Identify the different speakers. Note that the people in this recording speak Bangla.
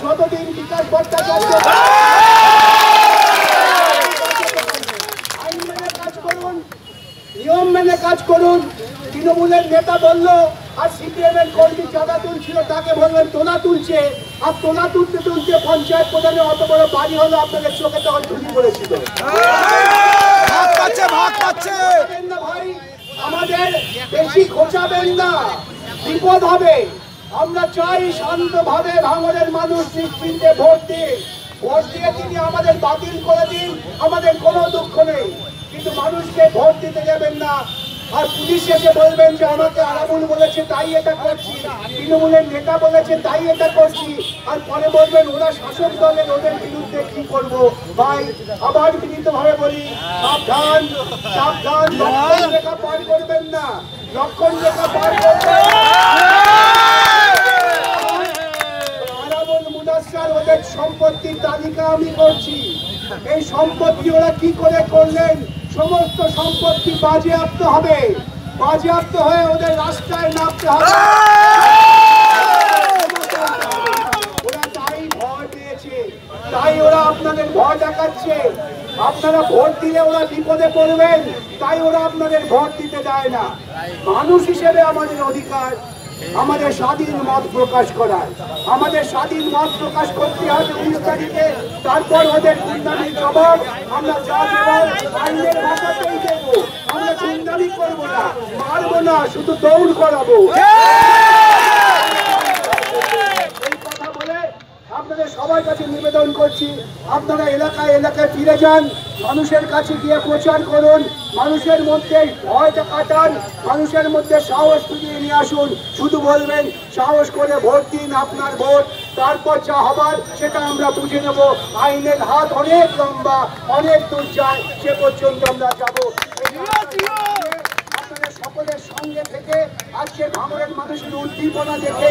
Speaker 1: যতদিন বিকাশ ভট্টাচার্য আইন মেনে কাজ করুন, নিয়ম মেনে কাজ করুন। তৃণমূলের নেতা বলল আর সিপিএম এর কর্মী চাঁদা তুলছিল, তাকে বললেন তোলা তুলছে, আর তোলা তুলতে তুলতে পঞ্চায়েত প্রধানের অত বড় বাড়ি হলো, আপনাদের চোখে তখন ধুলি পড়েছিল। ভাই আমাদের বেশি খোঁচাবেন না, বিপদ হবে। আমরা চাই শান্তভাবে ভাঙড়ের মানুষ নিশ্চিন্তে ভোট দিন, ভোট দিয়ে তিনি আমাদের বাতিল করে দিন, আমাদের কোনো দুঃখ নেই, কিন্তু মানুষকে ভোট দিতে যাবেন না। আর পুলিশ এসে বলবেন যে আমাকে আরামুল বলেছে তাই এটা করছি, তৃণমূলের নেতা বলেছে তাই এটা করছি, আর পরে বলবেন ওরা শাসক দলের, ওদের বিরুদ্ধে কি করব। ভাই আবার বিনীতভাবে বলি, সাবধান সাবধান, লক্ষণ রেখা পার করবেন না, লক্ষণ রেখা পার করবেন। ওদের সম্পত্তির তালিকা আমি করছি, এই সম্পত্তি ওরা কি করে করলেন, সমস্ত সম্পত্তি বাজেয়াপ্ত হবে, বাজেয়াপ্ত হয়ে ওদের রাস্তায় নামতে হবে। ওরা তাই ভয় পেয়েছে, তাই ওরা আপনাদের ভয় দেখাচ্ছে। আপনারা ভোট দিলে ওরা বিপদে পড়বেন, তাই ওরা আপনাদের ভোট দিতে দেয় না। মানুষ হিসেবে আমাদের অধিকার আমাদের স্বাধীন মত প্রকাশ করার, আমাদের স্বাধীন মত প্রকাশ করতে হবে 19 তারিখে। তারপর ওদের গুন্ডামির জবাব আমরা যা দেব আইনের ভাষাতেই দেব। আমরা গুন্ডামি করবো না, মারবো না, শুধু দৌড় করাবো। এই কথা বলে আপনাদের সবার কাছে নিবেদন করছি, আপনারা এলাকায় এলাকায় ফিরে যান, মানুষের কাছে গিয়ে প্রচার করুন, মানুষের মধ্যে ভয়টা কাটান, মানুষের মধ্যে সাহস ফিরিয়ে নিয়ে আসুন। শুধু বলবেন সাহস করে ভোট দিন, আপনার ভোট, তারপর যা হবার সেটা আমরা বুঝে নেব। আইনের হাত অনেক লম্বা, অনেক দূর যায়, সে পর্যন্ত আমরা যাবো। আপনাদের সকলের সঙ্গে থেকে আজকে ভাঙড়ের মানুষের উদ্দীপনা দেখে